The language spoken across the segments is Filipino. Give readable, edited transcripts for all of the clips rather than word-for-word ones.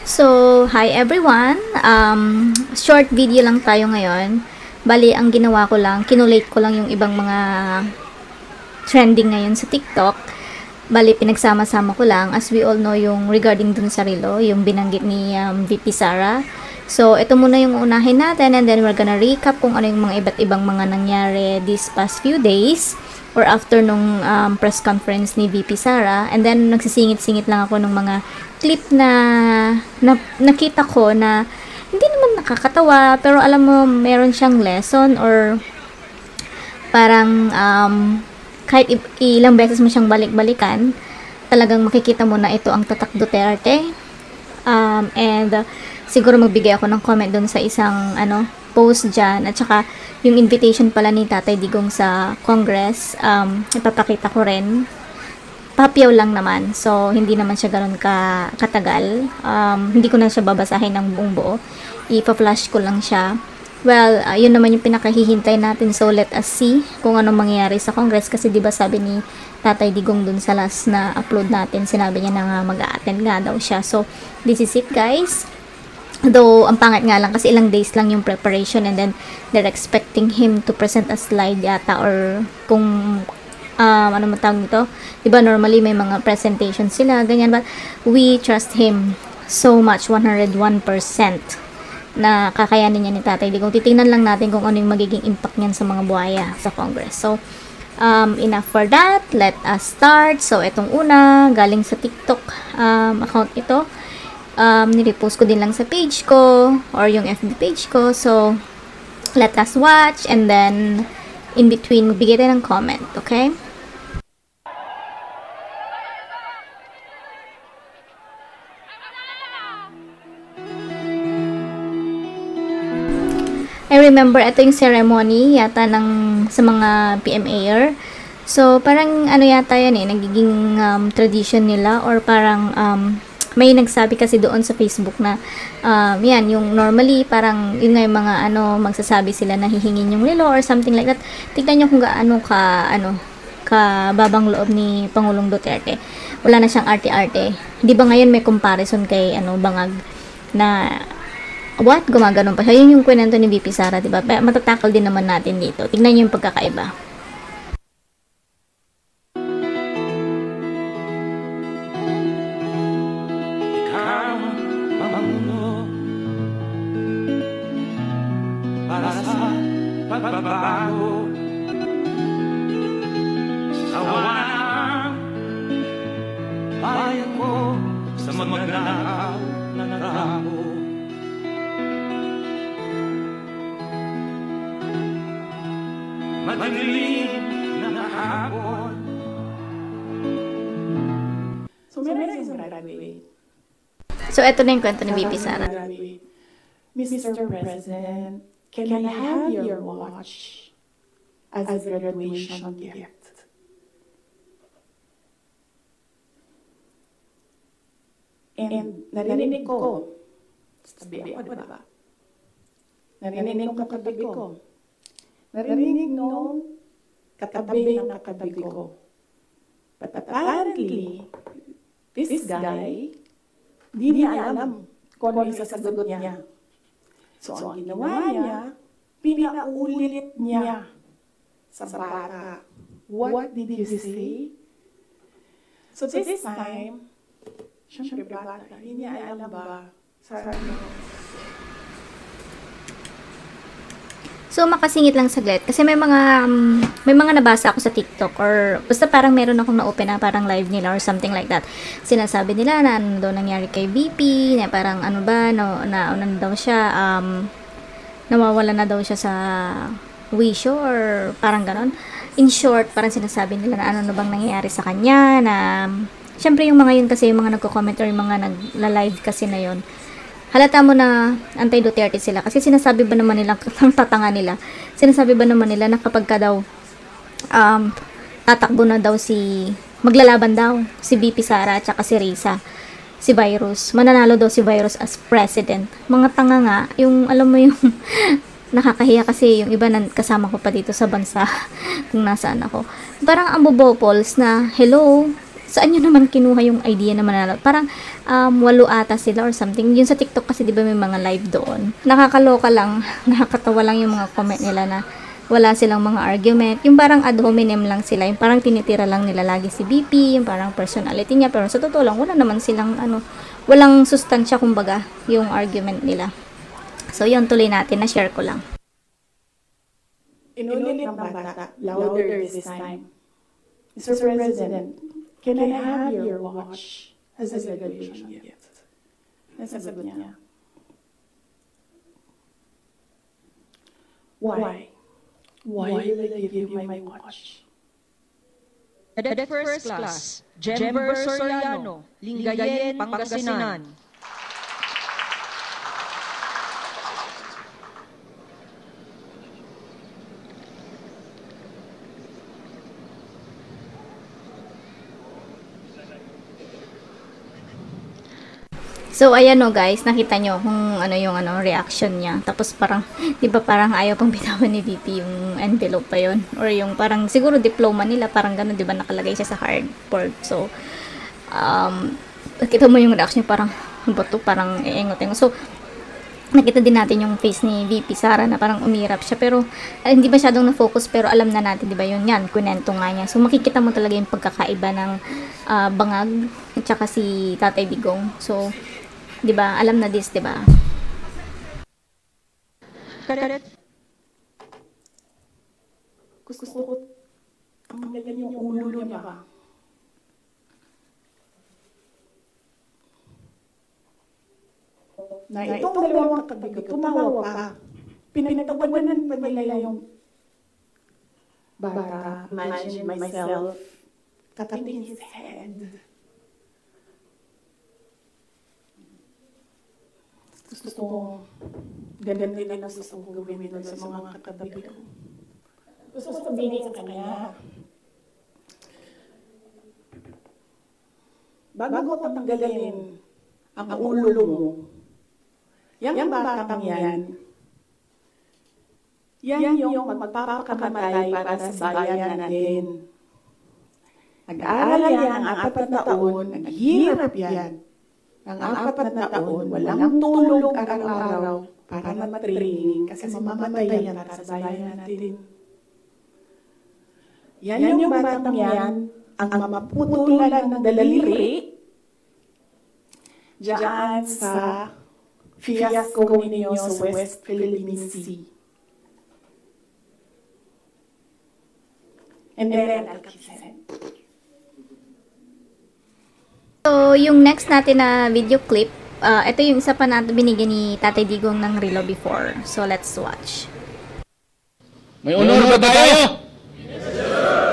So, hi everyone. Short video lang tayo ngayon. Bali, ang ginawa ko lang, kinulate ko lang yung ibang mga trending ngayon sa TikTok. Bali, pinagsama-sama ko lang. As we all know, yung regarding dun sa Rilo, yung binanggit ni VP Sara. So, ito muna yung unahin natin and then we're gonna recap kung ano yung mga iba't ibang mga nangyari these past few days or after nung press conference ni VP Sara. And then, nagsisingit-singit lang ako ng mga clip na nakita ko na hindi naman nakakatawa, pero alam mo, meron siyang lesson or parang kahit ilang beses mo siyang balik-balikan, talagang makikita mo na ito ang tatak Duterte. Siguro magbigay ako ng comment dun sa isang post dyan. At saka yung invitation pala ni Tatay Digong sa Congress, ipapakita ko rin. Papyaw lang naman. So, hindi naman siya ganoon katagal. Hindi ko na siya babasahin ng buong buo. Ipa-flash ko lang siya. Well, yun naman yung pinakahihintay natin. So, let us see kung anong mangyayari sa Congress. Kasi diba sabi ni Tatay Digong dun sa last na upload natin, sinabi niya na mag-a-attend nga daw siya. So, this is it guys. Though, ang pangit nga lang kasi ilang days lang yung preparation and then they're expecting him to present a slide yata or kung ano man tawag nito, diba normally may mga presentation sila, ganyan, but we trust him so much, 101% na kakayanin niya ni Tatay Digong. Titingnan lang natin kung ano yung magiging impact niyan sa mga buhaya sa Congress. So, enough for that, let us start. So, etong una, galing sa TikTok account ito, nirepost ko din lang sa page ko or yung FB page ko. So, let us watch and then in between, magbigay tayo ng comment, okay? I remember, ito yung ceremony yata sa mga PMAer. So, parang ano yata yan nagiging tradition nila or parang may nagsabi kasi doon sa Facebook na yan, yung normally parang yun nga yung mga magsasabi sila na hihingin yung relo or something like that. Tignan nyo kung gaano ka babang loob ni Pangulong Duterte. Wala na siyang arte-arte. Di ba ngayon may comparison kay Bangag na what? Gumaganon pa siya. Yun yung kwento ni VP Sara, diba? Matatakal din naman natin dito. Tignan nyo yung pagkakaiba. Ikaw, Pangulo, para sa pagbabago, sa wanang bayan ko, sa magnanakaw na narako. Madilim na hapon. So, meron isang graduate. So, eto na yung kwento ni VP Sara. Mr. President, can I have your watch as a graduation gift? And narinig ko, sabi ako, diba? Narinig ko katabi ko. Narinig nung katabi ng katabi ko. But apparently, this guy, di niya alam kung ano yung sasagot niya. So, ang ginawa niya, pinaulit niya sa bata. What did you say? So, this time, syempre bata, hindi niya alam ba sa So, makasingit lang saglit. Kasi may mga nabasa ako sa TikTok or basta parang meron akong na-open na parang live nila or something like that. Sinasabi nila na ano daw nangyari kay VP, na parang daw siya, nawawala na daw siya sa wisyo or parang ganon. In short, parang sinasabi nila na ano na bang nangyayari sa kanya, na syempre yung mga yun kasi, yung mga nagko-comment or yung mga nagla-live kasi na yun, halata mo na anti-Duterte sila. Kasi sinasabi ba naman nila, ang tatanga nila, sinasabi ba naman nila na kapag ka daw tatakbo na daw maglalaban daw si VP Sara at saka si Risa, si Virus, mananalo daw si Virus as president. Mga tanga nga, yung alam mo yung nakakahiya kasi yung iba na kasama ko pa dito sa bansa kung nasaan ako. Parang ang bobopols na, hello, saan nyo naman kinuha yung idea na manalo? Parang 8 ata sila or something. Yun sa TikTok kasi 'di ba may mga live doon. Nakakaloka lang, nakakatawa lang yung mga comment nila na wala silang mga argument. Yung parang ad hominem lang sila. Yung parang tinitira lang nila lagi si BP, yung parang personality niya. Pero sa totoo lang, wala naman silang walang sustansya kumbaga yung argument nila. So yun, tuloy natin, na-share ko lang. Inulit ng bata, louder this time. Mr. President, can I have your watch as a graduation gift? Nasagot niya. Why? Why will I give you my watch? Cadet First Class, Jember Soriano, Lingayen, Pangasinan. So, ayan o guys, nakita nyo kung yung reaction niya. Tapos parang, di ba parang ayaw pang bitawan ni VP yung envelope pa yun. Or yung parang, siguro diploma nila, parang gano'n, di ba nakalagay siya sa cardboard. So, nakita mo yung reaction niya, parang, bato, parang iengot-engot. So, nakita din natin yung face ni VP Sara na parang umirap siya. Pero, hindi masyadong na-focus, pero alam na natin, di ba yun yan, kunento nga niya. So, makikita mo talaga yung pagkakaiba ng bangag, at saka si Tatay Digong. So, di ba? Alam na this, di ba? Gusto ko, ang magaling yung ulo niya ba? Na itong dalawang katabi ko, tumawa pa. Pinagtawanan pa nila yung bata. Imagine myself tapping his head. Gusto ko, ganun din ang gusto ko gawin doon sa mga katabi ko. Gusto ko sabihin sa kanya, bago ko tanggalin ang ulo mo, yung batang yan yung magpapakamatay para sa bayan natin. Nag-aaral yan ang 4 na taon, naghihirap yan. Ang 4 na taon, walang tulog araw-araw para matraining kasi mamamatay yan para sa bayan natin. Yan yung batang yan, ang maputulan ng daliri diyan sa fiasco ninyo sa West Philippine Sea. And then, I'll keep saying. So, yung next natin na video clip, ito yung isa pa natin binigyan ni Tatay Digong ng relo before. So, let's watch. May honor ba tayo?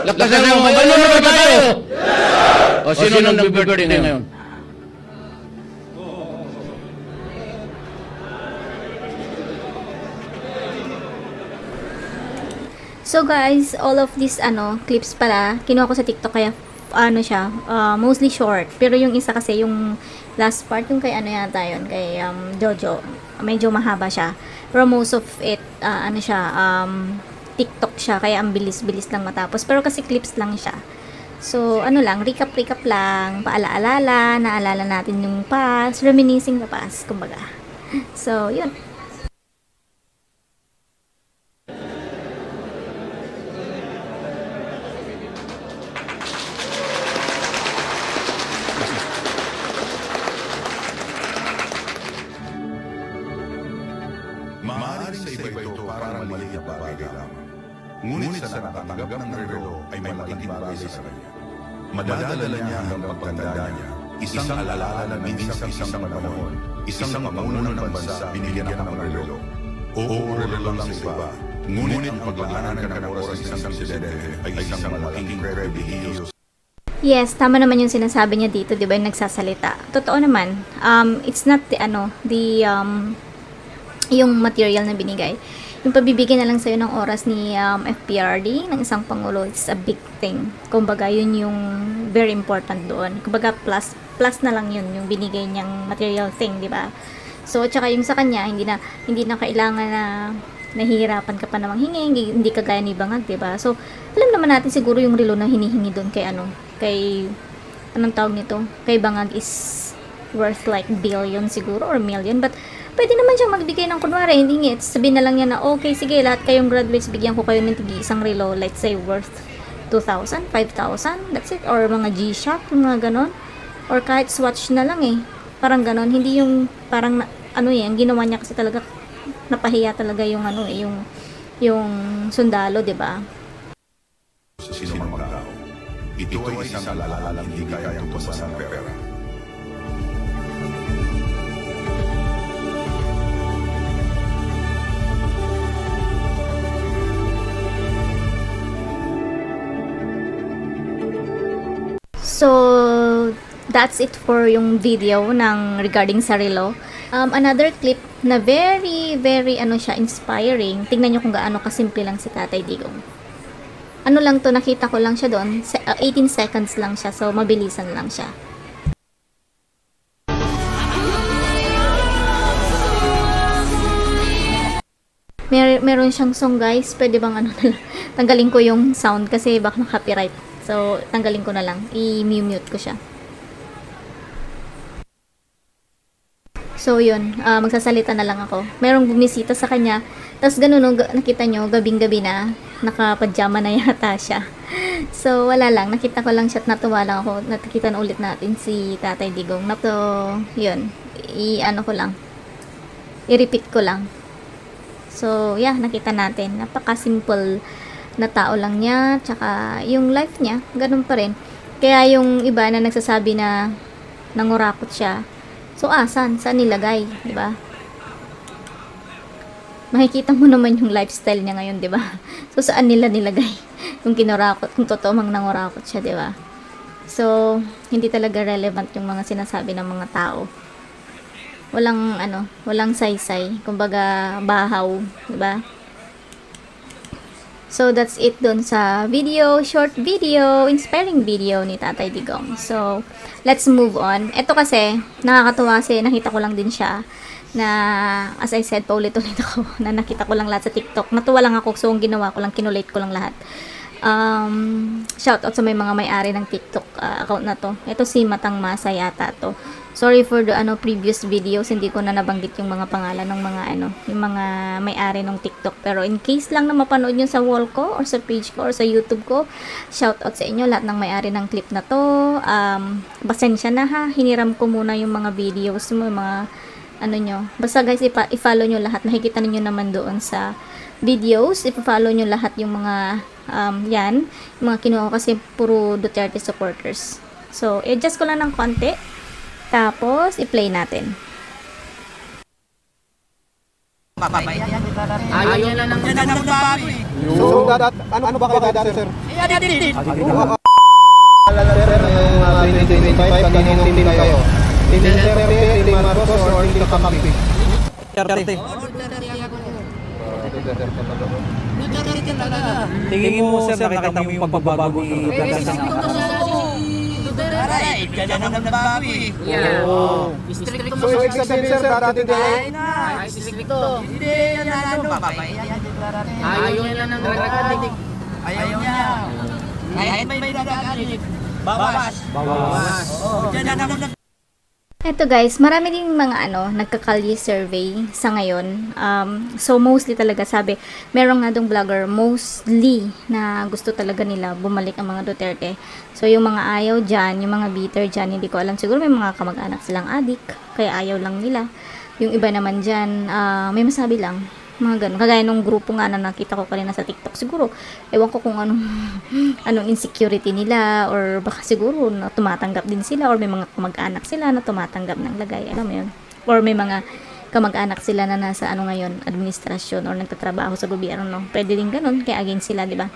Lakasan mo, may honor ba tayo? O sino nang nag-birthday ngayon? So guys, all of these clips pala, kinuha ko sa TikTok kaya siya, mostly short. Pero yung isa kasi, yung last part, yung kay yata yun, kay Jojo, medyo mahaba siya. Pero most of it, TikTok siya, kaya ang bilis-bilis lang matapos. Pero kasi clips lang siya. So, recap lang, paalaala, naalala natin yung past, reminiscing the past, kumbaga. So, yun. Maaaring sa iba ito parang maliit na bagay lamang. Ngunit sa nakatanggap ng relo ay malaking bagay sa kanya. Madadala niya hanggang pagtanda niya, isang alaala na minsan isang panahon, isang pamuno ng bansa binigyan ng relo. Oo, relo lang sa iba. Ngunit ang paglaanan ka ng oras ng isang presidente ay isang malaking pribilehiyo. Yes, tama naman yung sinasabi niya dito, 'di ba, yung nagsasalita. Totoo naman. It's not yung material na binigay. Yung pabibigyan na lang sa'yo ng oras ni FPRD, ng isang Pangulo, it's a big thing. Kumbaga, yun yung very important doon. Kumbaga, plus na lang yun, yung binigay niyang material thing, di ba? So, tsaka yung sa kanya, hindi na kailangan na nahihirapan ka pa namang hingi, hindi kagaya ni Bangag, di ba? So, alam naman natin siguro yung relo na hinihingi doon kay anong tawag nito, kay Bangag is worth like billion siguro or million, but pwede naman siyang magbigay ng kunwari, hindi nga, sabihin na lang niya na, okay, sige, lahat kayong graduates, bigyan ko kayo ng isang relo, let's say, worth 2,000, 5,000, that's it, or mga G-Shock, mga ganon, or kahit Swatch na lang parang ganon, hindi yung, parang, ang ginawa niya kasi talaga, napahiya talaga yung, yung sundalo, diba? Sa sinumang tao, ito ay isang alalalang hindi kayang tubasan ng pera. So, that's it for yung video ng regarding sa relo. Another clip na very, very, inspiring. Tingnan nyo kung gaano kasimple lang si Tatay Digong. Ano lang to, nakita ko lang siya doon. 18 seconds lang siya, so mabilisan lang siya. Meron siyang song, guys. Pwede bang tanggalin ko yung sound kasi baka copyright. So, tanggalin ko na lang. I-mute ko siya. So, yun. Magsasalita na lang ako. Merong bumisita sa kanya. Tapos, ganun, nakita nyo, gabing-gabi na. Nakapajama na yata siya. So, wala lang. Nakita ko lang siya at natuwa lang ako. Nakita na ulit natin si Tatay Digong. So, yun. I-ano ko lang. I-repeat ko lang. So, yeah, nakita natin. Napaka-simple na tao lang niya, tsaka yung life niya, ganun pa rin. Kaya yung iba na nagsasabi na nangurakot siya, so saan nilagay, di ba? Makikita mo naman yung lifestyle niya ngayon, di ba? So saan nila nilagay yung kinurakot, kung totoo mang nangurakot siya, di ba? So hindi talaga relevant yung mga sinasabi ng mga tao. Walang saysay, kumbaga bahaw, di ba? So, that's it dun sa video, short video, inspiring video ni Tatay Digong. So, let's move on. Ito kasi, nakakatuwa kasi nakita ko lang din siya na, as I said, paulit-ulit ako, na nakita ko lang lahat sa TikTok. Natuwa lang ako, so ang ginawa ko lang, kinulate ko lang lahat. Shoutout sa may mga may-ari ng TikTok account na to. Ito si Matang Masa yata to. Sorry for the previous videos, hindi ko na nabanggit yung mga pangalan ng mga yung mga may-ari ng TikTok. Pero in case lang na mapanood nyo sa wall ko or sa page ko or sa YouTube ko, shoutout sa inyo lahat ng may-ari ng clip na to. Pasensya na ha, hiniram ko muna yung mga videos mo, yung mga nyo. Basta guys, i-follow nyo lahat. Makikita niyo naman doon sa videos. I-follow nyo lahat yung mga yan, yung mga kinuha ko kasi puro Duterte supporters. So, i-adjust ko lang ng konti. Tapos, i-play natin. Ayaw na lang ng bago eh. So, ano ba kayo dati, sir? Adit. Sir, yung 2025, kaninong team kayo? Team Duterte, Team Marcos, or Team Kakampi? Duterte. Tingin mo, sir, nakita mo yung pagbabago ni Duterte sa Aray, dyan ng bago eh. So, ibig sabihin, sir, dati din Hindi, ayaw na ng ragadik. Ayaw niya. Kahit may ragadik. Bawas. Dyan ng Eto guys, marami ding mga nagkakalye survey sa ngayon. So mostly talaga sabi, merong nga dong vlogger mostly na gusto talaga nila bumalik ang mga Duterte. So yung mga ayaw dyan, yung mga bitter dyan, hindi ko alam, siguro may mga kamag-anak silang adik, kaya ayaw lang nila. Yung iba naman dyan, may masabi lang, mga ganun. Kagaya nung grupo nga na nakita ko kanina sa TikTok, siguro, ewan ko kung anong insecurity nila, or baka siguro na tumatanggap din sila, or may mga kamag-anak sila na tumatanggap ng lagay, alam mo yun, or may mga kamag-anak sila na nasa ngayon, administrasyon, or nagtatrabaho sa gobyerno, pwede din ganun, kaya against sila, di ba?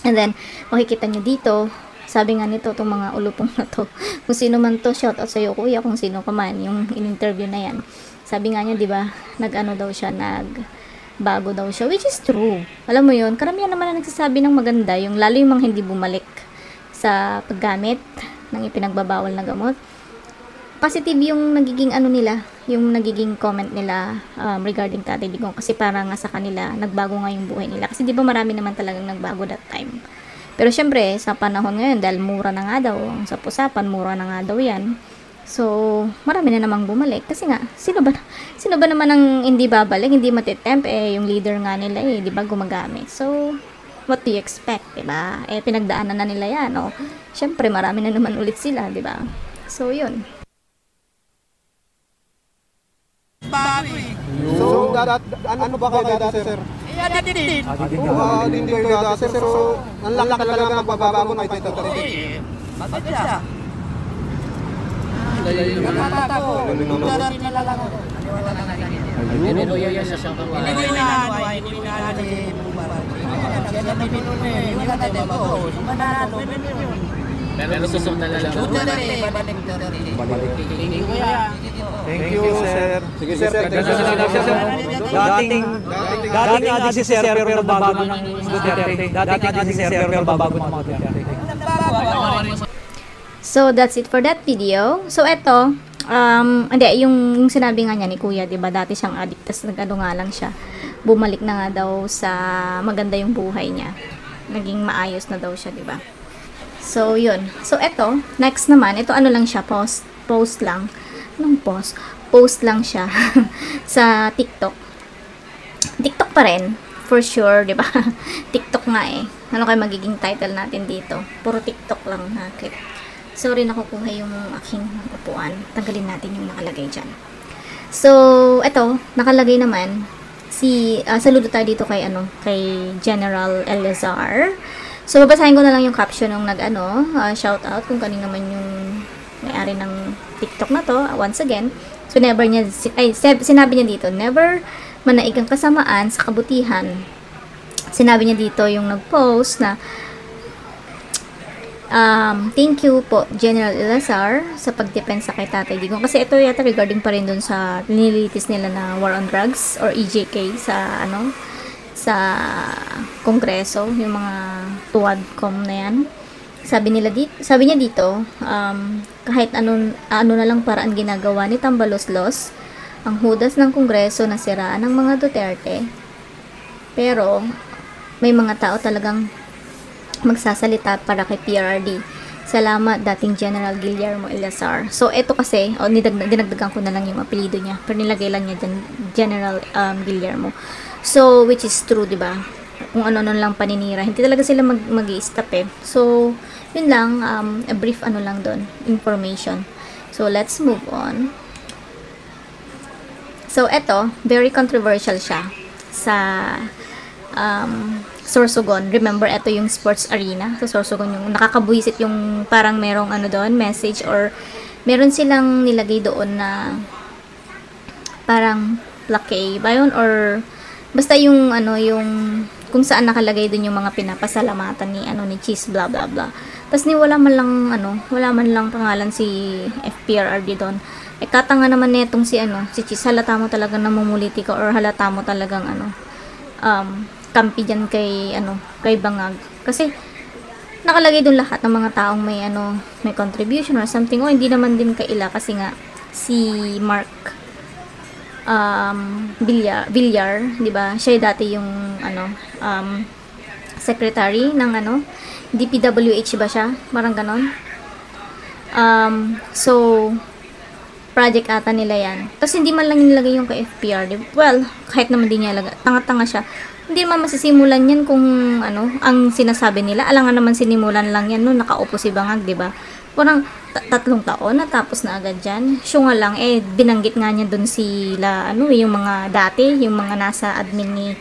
And then, makikita nyo dito, sabi nga nito, itong mga ulupong na to, kung sino man to, shout out sa'yo kuya, kung sino ka man, yung in-interview na yan, sabi nga niya, di ba, daw siya, bago daw siya, which is true. Alam mo yun, karamihan naman na nagsasabi ng maganda, yung lalo yung mga hindi bumalik sa paggamit ng ipinagbabawal na gamot. Positive yung nagiging nila, yung nagiging comment nila regarding Tatay Digong, kasi para nga sa kanila, nagbago nga yung buhay nila. Kasi di ba marami naman talagang nagbago that time. Pero syempre, sa panahon ngayon, dahil mura na nga daw, ang sapusapan, mura na nga daw yan. So, marami na namang bumalik. Kasi nga, sino ba naman ang hindi babalik, hindi matitemp, yung leader nga nila di ba, gumagamit. So, what do you expect, di ba? Pinagdaanan na nila yan, syempre, marami na naman ulit sila, di ba? So, yun. So, ano ba kayo dati, sir? Din kayo dati, sir. So, ang laki talaga ang pagbabago na ito. Bakit siya? Nakakata ko. Darating na lang ako. Pero yan siya siyang Hindi ko inaano ni Mubarak. Siya na binunod eh. Wala na din ako. Sumanado. pero susunod na lang. Thank you, sir. Sige, sir. Dating adi si Sir pero bago ng Duterte. Dating adi si Sir pero bago ng Duterte. So, that's it for that video. So, eto, hindi, yung sinabi nga niya ni Kuya, diba, dati siyang addict, tas nag-ano nga lang siya, bumalik na nga daw sa maganda yung buhay niya. Naging maayos na daw siya, diba? So, yun. So, eto, next naman, ito ano lang siya, post lang. Anong post? Post lang siya sa TikTok. TikTok pa rin, for sure, diba? TikTok nga Ano kayo magiging title natin dito? Puro TikTok lang na clip. Sorry, nakukuha yung aking upuan. Tanggalin natin yung nakalagay dyan. So, eto, nakalagay naman, saludo tayo dito kay, kay General Eleazar. So, babasahin ko na lang yung caption ng shout out kung kanino naman yung may-ari ng TikTok na to. Once again, so sinabi niya dito, never manaig ang kasamaan sa kabutihan. Sinabi niya dito yung nag-post na, thank you po General Eleazar sa pagdepensa kay Tatay Digong, kasi ito yata regarding pa rin dun sa nililitis nila na war on drugs or EJK sa sa Kongreso, yung mga tuwadcom na yan. Sabi niya dito, kahit ano na lang paraan ginagawa ni Tambaloslos ang hudas ng Kongreso na siraan ng mga Duterte, pero may mga tao talagang magsasalita para kay PRRD. Salamat, dating General Guillermo Eleazar. So, ito kasi, dinagdagan ko na lang yung apelido niya. Pero nilagay lang niya dyan, General Guillermo. So, which is true, diba? Kung ano lang paninira. Hindi talaga sila mag-i-stop So, yun lang, a brief lang doon, information. So, let's move on. So, ito, very controversial siya sa Sorsogon. Remember, ito yung sports arena sa Sorsogon, yung nakakabuisit yung parang merong doon, message, or meron silang nilagay doon na parang plaque ba yun, or basta yung yung kung saan nakalagay doon yung mga pinapasalamatan ni Cheese blah blah blah. Tapos wala man lang pangalan si FPRRD doon. Katanga naman netong si Cheese, halata mo talagang namumuliti ka, or halata mo talagang kampi dyan kay Bangag, kasi nakalagay doon lahat ng mga taong may contribution or something. Hindi naman din kaila, kasi nga si Mark Villar, di ba, siya dati yung secretary ng DPWH ba siya, parang ganon. So project ata nila yan. Tapos hindi man lang nilagay yung kay FPR. Well, kahit naman din niya lagay, tanga-tanga siya, hindi naman masisimulan yan kung ang sinasabi nila. Alangan naman sinimulan lang yan nung nakaupo si Bangag, diba? Parang 3 taon natapos na agad dyan. Siya nga lang, binanggit nga niya dun sila, yung mga dati, yung mga nasa admin ni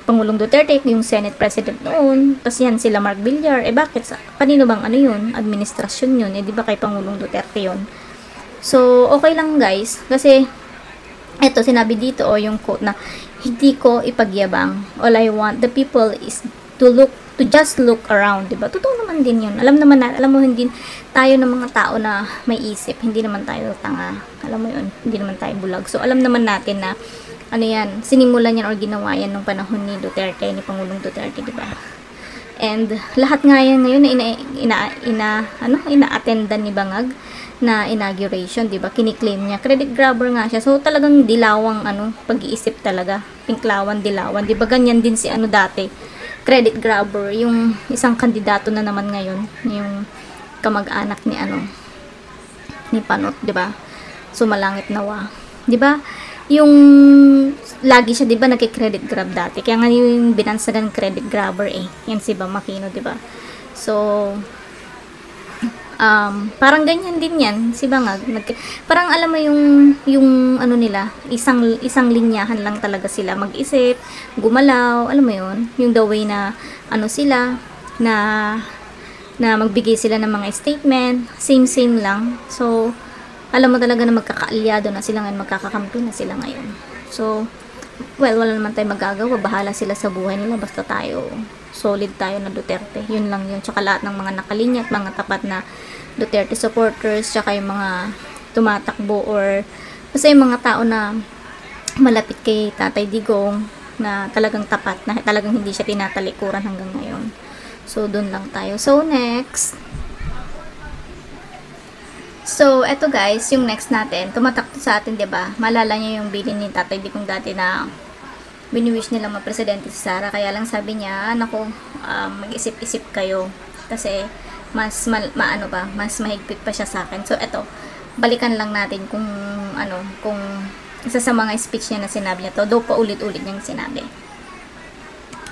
Pangulong Duterte, yung Senate President noon. Tapos yan, sila Mark Villar. Bakit? Kanino bang yun? Administrasyon yun. Diba kay Pangulong Duterte yun? So, okay lang guys. Kasi, eto, sinabi dito, yung quote na, hindi ko ipagyabang. All I want the people is to just look around, diba? Totoo naman din yun. Alam mo, hindi tayo ng mga tao na may isip. Hindi naman tayo tanga. Alam mo yun, hindi naman tayo bulag. So, alam naman natin na, sinimulan yan or ginawa yan nung panahon ni Duterte, ni Pangulong Duterte, diba? And, lahat nga yan ngayon na ina-attendan ni Bangag na inauguration, diba? Kiniklaim niya. Credit grabber nga siya. So, talagang dilawang, pag-iisip talaga. Pinklawan, dilawan. Diba? Ganyan din si dati. credit grabber, yung isang kandidato na naman ngayon, yung kamag-anak ni ni Panot, 'di ba? Sumalangit nawa. 'Di ba? Yung lagi siya 'di ba nagki-credit grab dati. Kaya nga yung binansagan credit grabber yan si Bam Aquino, 'di ba? So parang ganyan din yan si Bangag. Parang alam mo yung ano nila, isang linyahan lang talaga sila mag-isip, gumalaw, alam mo yun, yung the way na ano sila na magbigay sila ng mga statement, same lang. So alam mo talaga na magkakaalyado na sila ngayon, magkakakampi na sila ngayon. So well, wala naman tayong magagawa, bahala sila sa buhay nila, basta tayo solid tayo na Duterte. Yun lang yun. Tsaka lahat ng mga nakalinya at mga tapat na Duterte supporters, tsaka yung mga tumatakbo or basta yung mga tao na malapit kay Tatay Digong na talagang tapat, na talagang hindi siya tinatalikuran hanggang ngayon. So, dun lang tayo. So, next. So, eto guys, yung next natin, tumatak sa atin, 'di ba? Malala niyo yung bilin ni Tatay Digong dati na biniwish nila ma-presidente si Sara, kaya lang sabi niya, nako, mag-isip-isip kayo kasi mas mas mahigpit pa siya sa akin. So eto, balikan lang natin kung kung isa sa mga speech niya na sinabi niya to, do pa ulit-ulit niyang sinabi.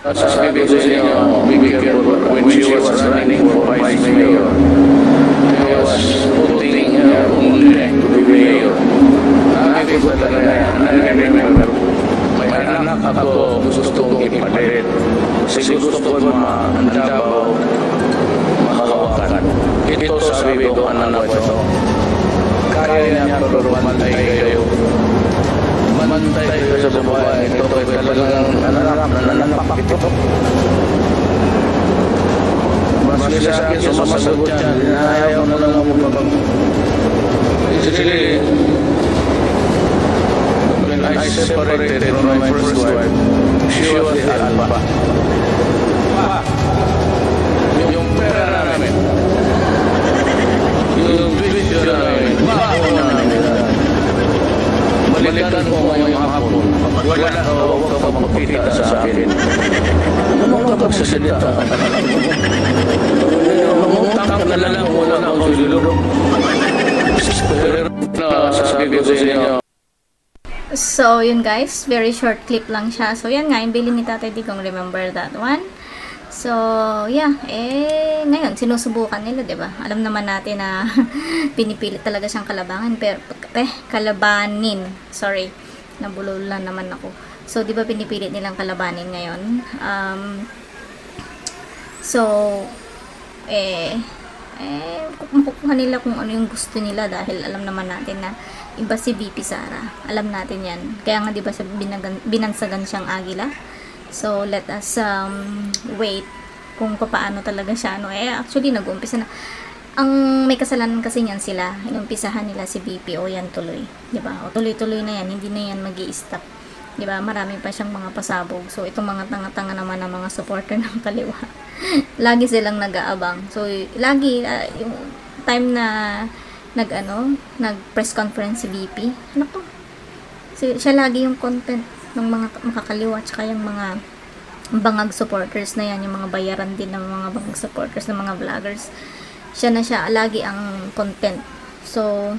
Sabi ko sa inyo, be careful when she was running for vice mayor. She was putting her own neck to be mayor. Sabi ko talaga yan, I remember, may anak ako gustong ipalit. Kasi gusto ko ang Davao makawakan. Ito sabi ko, anak ko ito. Kaya niya pero mantay kayo. Mantay kayo sa babae. Ito ay talagang nananapak ito. Maski sa akin, sumasagot yan. Ayaw na lang ako mabag. Actually, when I separated from my first wife, she was the alpha. Yung pera namin, yung video namin, baho namin. Balikan ko ngayong hapon, wala ka, huwag ka magpapakita sa akin. Ano ka magsasalita? Mangutang ka na lang, wala kang silulog. Pero sasabi ko sa inyo. So, yun guys, very short clip lang siya. So, yan nga, yung bilin ni Tatay Digong, remember that one? So, yeah, ngayon, sinusubukan nila, diba? Alam naman natin na pinipilit talaga siyang kalabanin. Sorry, nabulolan naman ako. So, diba pinipilit nilang kalabanin ngayon? Kukuha nila kung ano yung gusto nila dahil alam naman natin na iba si VP Sara. Alam natin yan. Kaya nga diba binansagan siyang agila. So let us wait kung paano talaga siya. Actually nag-uumpisa na. Ang may kasalanan kasi niyan sila. Inumpisahan nila si VP o yan tuloy. Diba? O tuloy-tuloy na yan. Hindi na yan mag-i-stop. Diba? Marami pa siyang mga pasabog. So itong mga tanga-tanga naman ng mga supporter ng kaliwa. Lagi silang nag-aabang. So lagi yung time na nag-press conference si VP. Ano to? Siya lagi yung content ng mga makakaliwa tsaka yung mga bangag supporters na yan, yung mga bayaran din ng mga bangag supporters ng mga vloggers. Siya lagi ang content. So,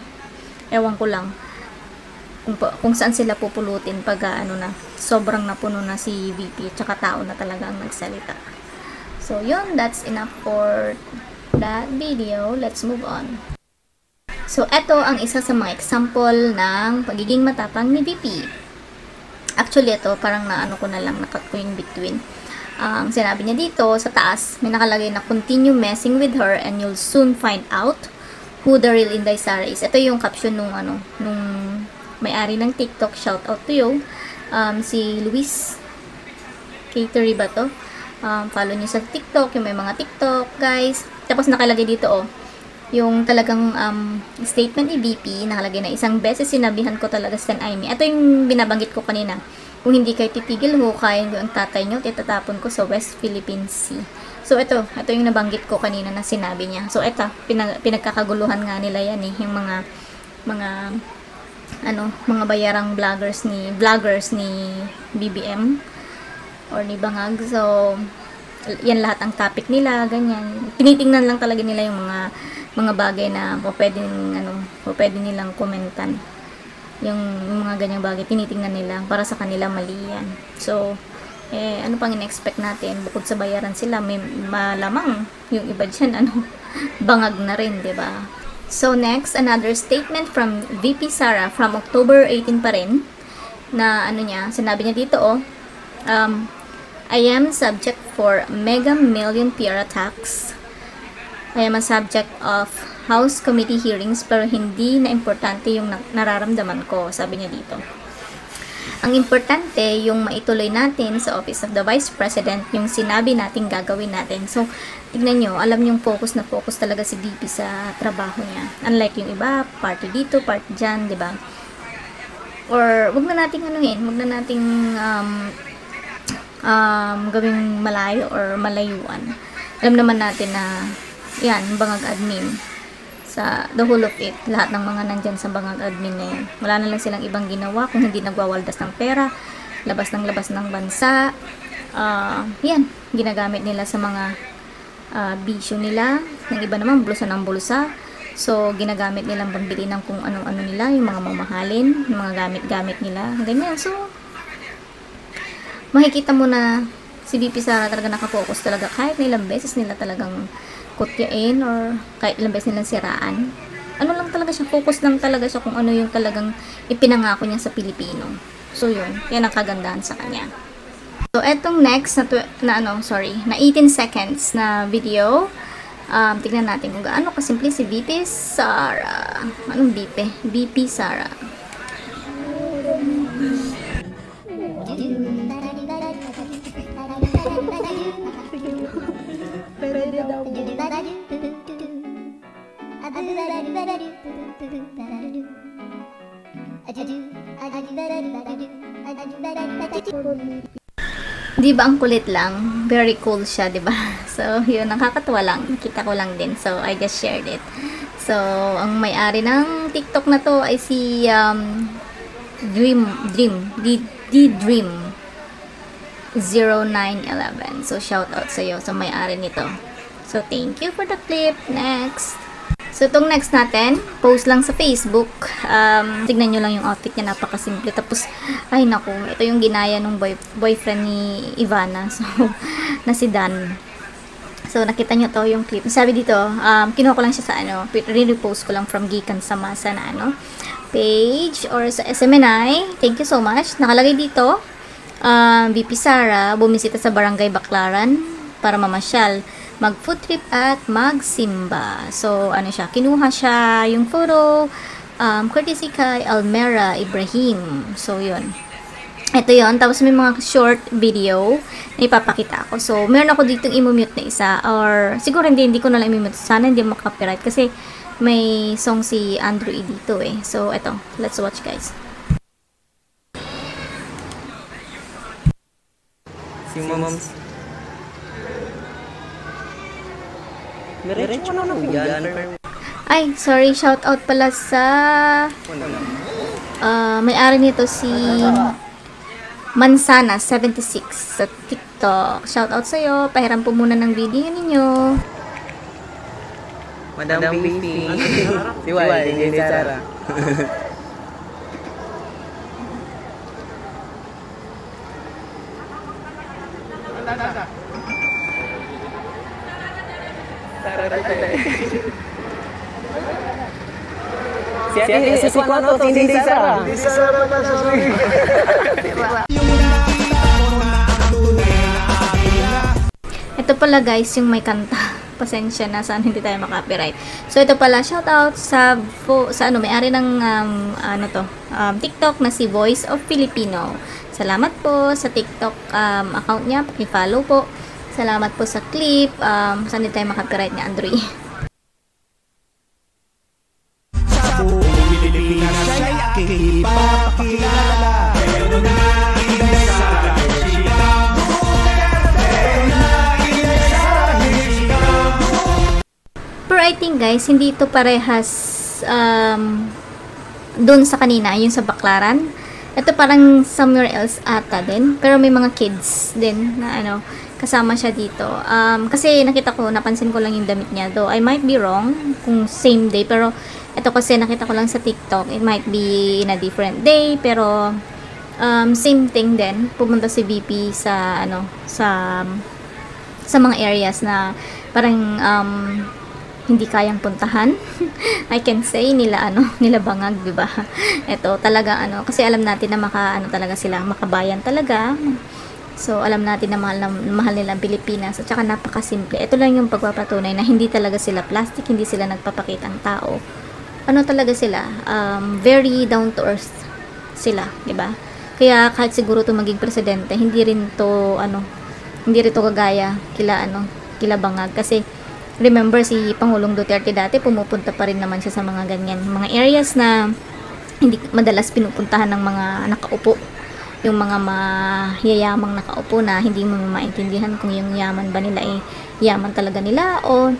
ewan ko lang kung saan sila pupulutin pag sobrang napuno na si VP tsaka tao na talaga ang nagsalita. So, yun, that's enough for that video. Let's move on. So, eto ang isa sa mga example ng pagiging matapang ni VP. Actually, ito, parang ko na lang, nakat ko yung between. Ang sinabi niya dito, sa taas, may nakalagay na continue messing with her and you'll soon find out who the real Inday Sara is. Ito yung caption nung may-ari ng TikTok. Shout out to you. Si Luis Catery ba to? Follow niyo sa TikTok, yung may mga TikTok, guys. Tapos nakalagay dito, yung talagang statement ni VP, nakalagay na isang beses sinabihan ko talaga si Stan Aimee. Ito yung binabanggit ko kanina. Kung hindi kayo titigil, hukayin ko ang tatay nyo, titatapon ko sa West Philippine Sea. So, ito yung nabanggit ko kanina na sinabi niya. So, ito, pinagkakaguluhan nga nila yan yung mga bayarang vloggers ni BBM or ni Bangag. So, yan lahat ang topic nila, ganyan. Tinitingnan lang talaga nila yung mga bagay na pwede nilang komentan. Yung mga ganyang bagay, tinitingnan nila para sa kanila mali yan. So, ano pang in-expect natin? Bukod sa bayaran sila, may malamang yung iba dyan, bangag na rin, diba? So, next, another statement from VP Sara from October 18 pa rin, na sinabi niya dito, I am subject for mega million PR attacks. I am a subject of House Committee hearings pero hindi na importante yung nararamdaman ko, sabi niya dito. Ang importante yung maituloy natin sa Office of the Vice President yung sinabi natin gagawin natin. So, tignan nyo, alam yung focus na focus talaga si VP sa trabaho niya. Unlike yung iba, party dito, party dyan, diba? Or, wag na nating wag na nating gawing malayo or malayuan. Alam naman natin na yan, bangag admin sa the whole of it, lahat ng mga nandyan sa bangag admin na yun. Wala na lang silang ibang ginawa kung hindi nagwawaldas ng pera, labas ng bansa. Yan, ginagamit nila sa mga bisyo nila. Ng iba naman, bulusa ng bulusa. So, ginagamit nilang pambili ng kung ano-ano nila, yung mga mamahalin, yung mga gamit-gamit nila. Ganyan. So, makikita mo na si VP Sara talaga nakafocus talaga kahit na ilang beses nila talagang kutyain or kahit ilang beses nilang siraan. Ano lang talaga siya, focus lang talaga siya kung ano yung talagang ipinangako niya sa Pilipino. So yun, yan ang kagandahan sa kanya. So etong next na 18 seconds na video. Tignan natin kung gaano kasimple si VP Sara. Anong VP? VP Sara. Di ba ang kulit lang? Very cool siya, di ba? So, yun, nakakatuwa lang. Nakita ko lang din. So, I just shared it. So, ang may-ari ng TikTok na to ay si Dream 0911. So, shout out sa'yo sa may-ari nito. So, thank you for the clip. Next. So, itong next natin, post lang sa Facebook. Tignan nyo lang yung outfit niya, napakasimple. Tapos, ay naku, ito yung ginaya ng boyfriend ni Ivana. So, na si Dan. So, nakita nyo to yung clip. Sabi dito, kinuha ko lang siya sa re-repost ko lang from Gikan sa Masa na page or sa SMNI. Thank you so much. Nakalagay dito, VP Sara, bumisita sa Barangay Baclaran para mamasyal, mag-food trip at magsimba. So, kinuha siya yung photo, courtesy kay Almera Ibrahim. So, yun. Ito yun. Tapos, may mga short video na ipapakita ako. So, meron ako ditong i-mute na isa. Or, siguro hindi ko na lang i-mute. Sana hindi makapiright. Kasi, may song si Andrew E. dito eh. So, eto. Let's watch, guys. Si Moms. Meron na yan. Ay, sorry, shout out pala sa may-ari nito si Mansana 76 sa TikTok. Shout out sa'yo. Pahiram po muna ng video ninyo. Madam Bibi. Si Wai, hindi Sara. Si Kwato, hindi Sara. Hindi Sara na sa swing. Ito pala guys, yung may kanta. Pasensya na, saan hindi tayo makapiright. So ito pala, shout out sa may-ari ng TikTok na si Voice of Filipino. Salamat po sa TikTok account niya, paki-follow po. Salamat po sa clip. Saan hindi tayo makapiright ni Andrew. Sa buong Pilipinas ay aking ipapakilala. Pero na Inday Sara Pero I think guys, hindi ito parehas dun sa kanina, yung sa Baclaran. Ito parang somewhere else ata din. Pero may mga kids din na ano, kasama siya dito. Kasi nakita ko, napansin ko lang yung damit niya. Though I might be wrong kung same day. Pero ito kasi nakita ko lang sa TikTok. It might be in a different day. Pero same thing din. Pumunta si VP sa ano, sa mga areas na parang hindi kayang puntahan. I can say nila bangag, 'di ba? Ito talaga kasi alam natin na talaga sila, makabayan talaga. So alam natin na mahal nila ang Pilipinas at saka napakasimple. Ito lang yung pagpapatunay na hindi talaga sila plastic, hindi sila nagpapakitang tao. Talaga sila, very down to earth sila, 'di ba? Kaya kahit siguro 'to maging presidente, hindi rin to kagaya kila bangag kasi remember, si Pangulong Duterte dati, pumupunta pa rin naman siya sa mga ganyan. Mga areas na hindi madalas pinupuntahan ng mga nakaupo. Yung mga mayayamang nakaupo na hindi mo maintindihan kung yung yaman ba nila yaman talaga nila o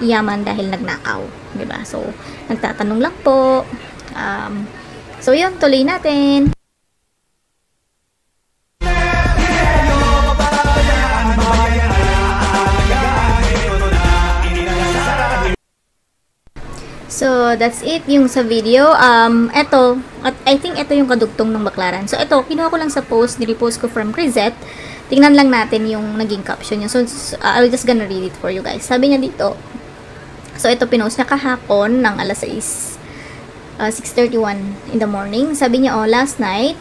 yaman dahil nagnakaw. Diba? So, nagtatanong lang po. So, yun, tuloy natin. So, that's it yung sa video. Ito, at I think ito yung kadugtong ng Baclaran. So, ito, kinuha ko lang sa post, nirepost ko from Crisette. Tingnan lang natin yung naging caption niya. So, I'll just gonna read it for you guys. Sabi niya dito, so, ito pinost niya kahapon ng alas 6:31 in the morning. Sabi niya, last night,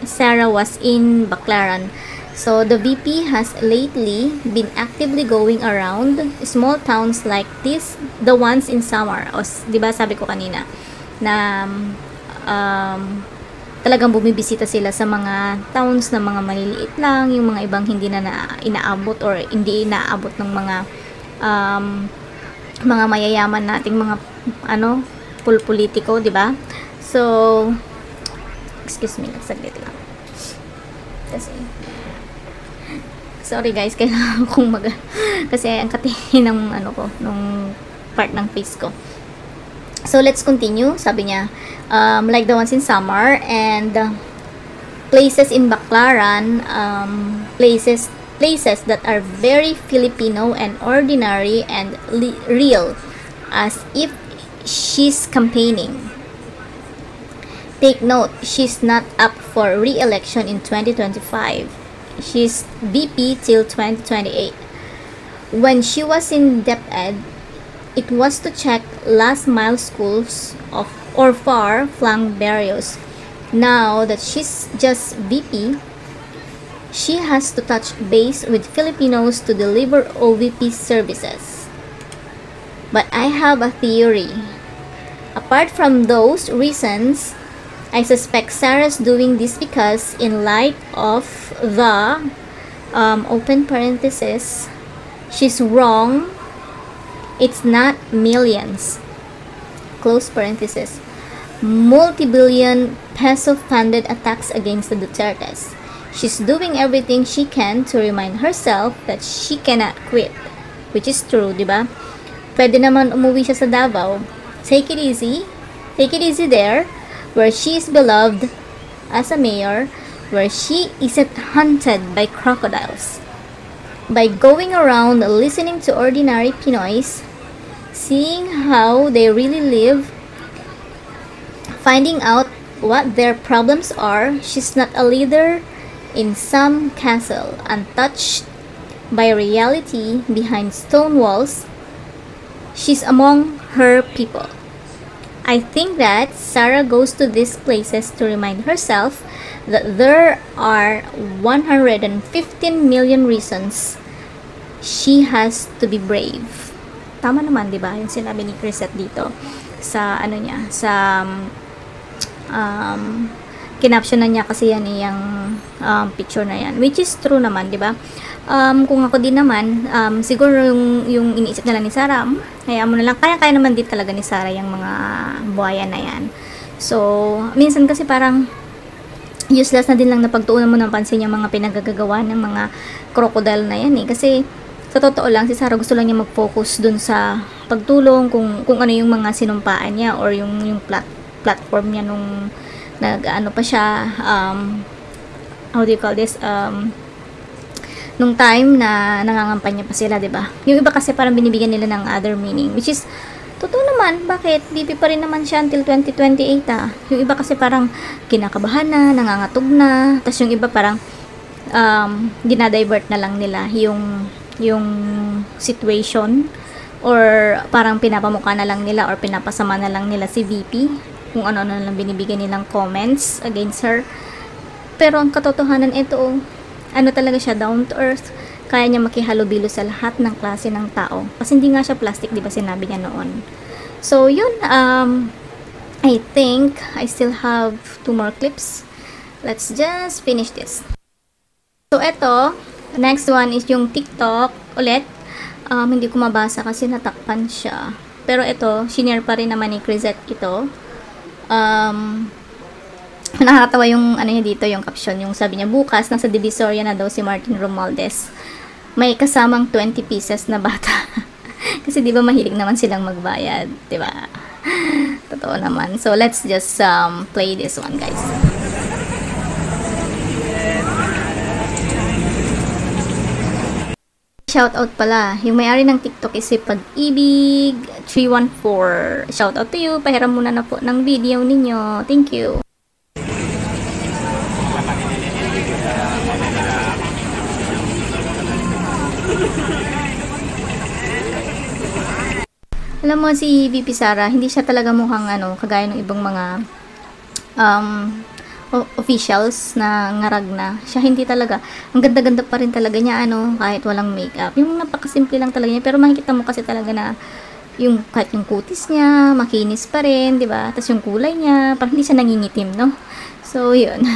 Sarah was in Baclaran. So, the VP has lately been actively going around small towns like this, the ones in Samar. O, diba sabi ko kanina, na talagang bumibisita sila sa mga towns na mga maliliit lang, yung mga ibang hindi na inaabot or hindi inaabot ng mga mayayaman nating mga, politiko, diba? So, excuse me, saglit lang. Sorry guys, kailangan kong kasi ang katihin ng nung part ng face ko. So let's continue. Sabi niya, like the ones in Samar and places in Baclaran, places that are very Filipino and ordinary and real, as if she's campaigning. Take note, she's not up for re-election in 2025. She's VP till 2028. When she was in DepEd, it was to check last mile schools or far-flung barrios. Now that she's just VP, she has to touch base with Filipinos to deliver OVP services. But I have a theory. Apart from those reasons, I suspect Sarah's doing this because in light of the open parenthesis, she's wrong. It's not millions, close parenthesis, multi-billion peso funded attacks against the Dutertes. She's doing everything she can to remind herself that she cannot quit, which is true, diba? Pwede naman umuwi siya sa Davao. Take it easy there, where she is beloved as a mayor, where she isn't hunted by crocodiles. By going around listening to ordinary Pinoys, seeing how they really live, finding out what their problems are, she's not a leader in some castle, untouched by reality behind stone walls. She's among her people. I think that Sarah goes to these places to remind herself that there are 115 million reasons she has to be brave. Tama naman, 'di ba? Yung sinabi ni Crisette dito sa kinaption na niya kasi yan yung picture na yan, which is true naman, 'di ba? Kung ako din naman, siguro yung iniisip na lang ni Sarah, kaya mo na lang, kaya naman din talaga ni Sarah yung mga buhaya na yan. So, minsan kasi parang useless na din lang na pagtuunan mo ng pansin yung mga pinagagagawa ng mga crocodile na yan kasi sa totoo lang, si Sarah gusto lang niya mag-focus dun sa pagtulong, kung ano yung mga sinumpaan niya or yung platform niya nung Nag-ano pa siya, how do you call this, nung time na nangangampanya pa sila, 'di ba? Yung iba kasi parang binibigyan nila ng other meaning, which is totoo naman. Bakit? BP pa rin naman siya until 2028 Yung iba kasi parang kinakabahan na, nangangatog na. Tapos yung iba parang dinadivert na lang nila yung situation, or parang pinapamukha na lang nila or pinapasama na lang nila si VP kung ano-ano lang binibigyan nilang comments against her. Pero ang katotohanan ito, ano talaga siya, down to earth. Kaya niya makihalubilo sa lahat ng klase ng tao. Kasi hindi nga siya plastic, di ba sinabi niya noon. So, yun. I think I still have 2 more clips. Let's just finish this. So, eto. Next one is yung TikTok ulit. Hindi ko mabasa kasi natakpan siya. Pero ito, shinare pa rin naman ni Crisette ito. Nakakatawa yung ano niya dito, yung caption, yung sabi niya, bukas nasa Divisoria na daw si Martin Romualdez, may kasamang 20 pieces na bata. Kasi di ba mahilig naman silang magbayad, di ba? Totoo naman. So let's just play this one, guys. Shoutout pala, yung may-ari ng TikTok is si Pag-ibig 314. Shoutout to you. Pahiram muna na po ng video ninyo. Thank you. Alam mo, si VP Sara, hindi siya talaga mukhang kagaya ng ibang mga officials na ngarag na. Siya hindi talaga. Ang ganda-ganda pa rin talaga niya, kahit walang makeup. Yung napakasimple lang talaga niya. Pero makikita mo kasi talaga na kahit yung kutis niya, makinis pa rin, di ba? Tapos yung kulay niya, parang hindi siya nangingitim, no? So, yun.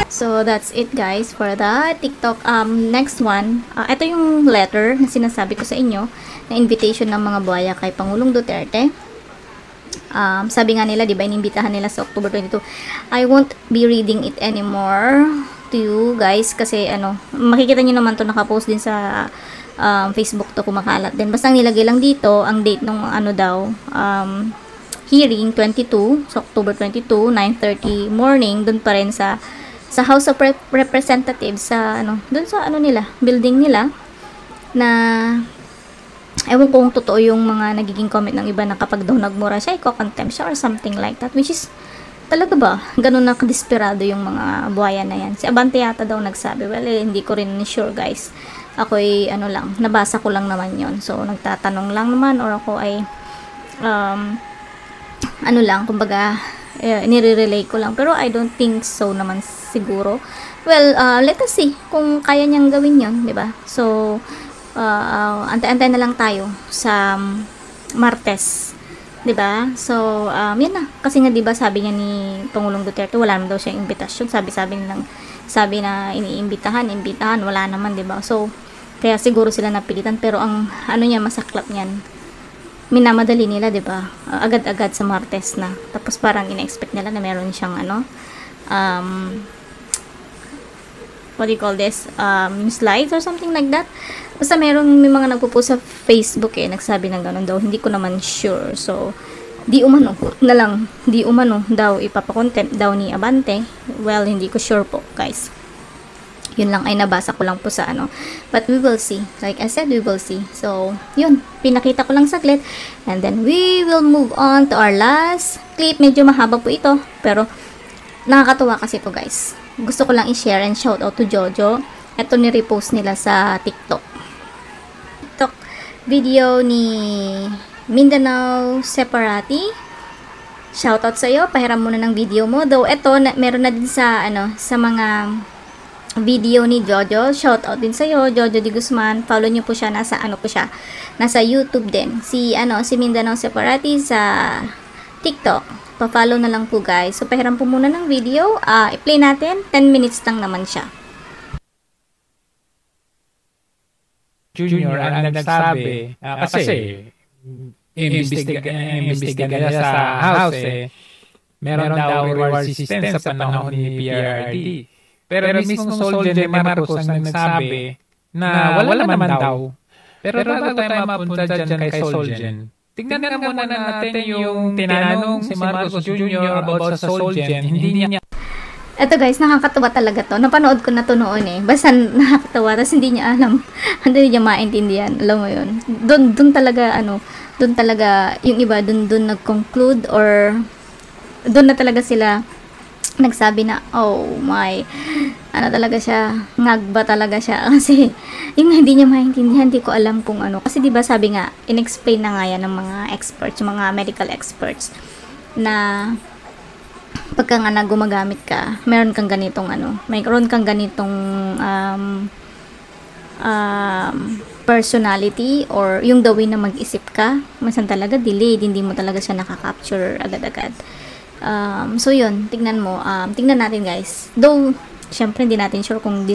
So, that's it guys for the TikTok. Next one, ito yung letter na sinasabi ko sa inyo, na invitation ng mga buhaya kay Pangulong Duterte. Sabi nga nila, di ba, inimbitahan nila sa October 22. I won't be reading it anymore to you guys, kasi makikita nyo naman to, nakapost din sa Facebook to, kumakalat din. Basta nilagay lang dito, ang date nung hearing, 22, so October 22, 9:30 morning, dun pa rin sa House of Representatives, dun sa nila, building nila, na ewan kung totoo yung mga nagiging comment ng iba na kapag daw nagmura siya, iko-contempt siya or something like that, which is, talaga ba? Ganun na kadesperado yung mga buhaya na yan. Si Abante yata daw nagsabi. Well, hindi ko rin sure guys. Ako'y lang, nabasa ko lang naman yon. So, nagtatanong lang naman, or ako ay kumbaga, nire-relay ko lang. Pero I don't think so naman siguro. Well, let us see kung kaya niyang gawin yon, di ba? So, antay-antay na lang tayo sa Martes, 'di ba? So, yan na. Kasi nga 'di ba sabi niya ni Pangulong Duterte, wala naman daw siyang imbitasyon. Sabi na iniimbitahan, wala naman, 'di ba? So, kaya siguro sila napilitan, pero ang niya, masaklap niyan, minamadali nila, 'di ba? Agad-agad sa Martes na. Tapos parang ina-expect nila na meron siyang what do you call this, slides or something like that. Basta may mga nagpo-post sa Facebook nagsabi ng ganun daw. Hindi ko naman sure. So, di umano daw ipapakontempt daw ni Abante. Well, hindi ko sure po, guys. Yun lang ay nabasa ko lang po sa But we will see. Like I said, we will see. So, yun. Pinakita ko lang saglit. And then, we will move on to our last clip. Medyo mahaba po ito. Pero, nakakatuwa kasi ito, guys. Gusto ko lang i-share and shout out to Jojo. Ito ni-repost nila sa TikTok. TikTok video ni Mindanao Separati. Shout out sa iyo. Pahiram muna ng video mo. Though ito meron na din sa sa mga video ni Jojo. Shout out din sa iyo, Jojo Di Guzman. Follow niyo po siya, nasa nasa YouTube din. Si Mindanao Separati sa TikTok. Pa-follow na lang po guys. So, pahiram po muna ng video. I-play natin. 10 minutes lang naman siya. Junior ang nagsabi, kasi imbestiga sa house meron daw reward system sa panahon ni PRRD. Pero mismong Solgen de Marcos ang nagsabi na wala naman daw. Pero bago tayo mapunta dyan kay Solgen, tignan na muna natin yung tinanong si Marcos Jr. about sa Solgen. Hindi niya... Eto guys, nakakatawa talaga to. Napanood ko na to noon eh. Basta nakakatawa, tapos hindi niya alam, hindi niya maintindihan. Alam mo yun. Doon talaga, doon talaga, yung iba, doon nag-conclude or doon na talaga sila nagsabi na, oh my, talaga siya, ngagba talaga siya. Kasi, yung hindi niya maintindihan, hindi ko alam kung ano. Kasi diba sabi nga, in-explain na nga yan ng mga experts, yung mga medical experts, na pagka nga na gumagamit ka, meron kang ganitong mayroon kang ganitong personality or yung the way na mag-isip ka, minsan talaga delayed, hindi mo talaga siya nakaka-capture agad-agad. So yun, tignan natin guys. Though, syempre hindi natin sure kung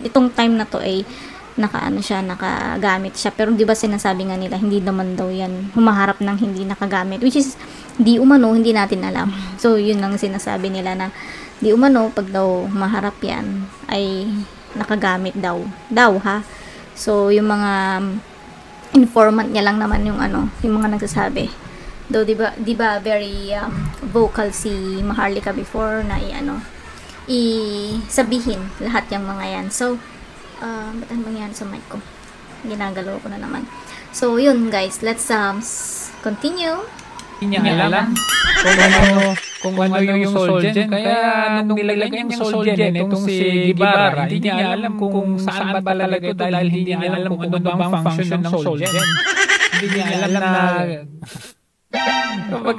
itong time na to ay nakagamit siya. Pero di ba sinasabi nga nila, hindi naman daw yan humaharap ng hindi nakagamit. Which is, hindi natin alam. So, yun lang sinasabi nila na, di umano, pag daw maharap yan, ay nakagamit daw ha. So, yung mga informant niya lang naman yung mga nagsasabi. Though, di ba very vocal si Maharlika before na sabihin lahat yung mga yan. So, ba't ano nangyari sa mic ko? Ginagalaw ko na naman. So, yun guys, let's continue. Hindi niya alam kung ano yung Solgen. Kaya nung nilagay yung Solgen, itong si Guevara, hindi niya alam kung saan ba lalagay ito dahil hindi niya alam kung ano bang function ng Solgen. Hindi niya alam na kapag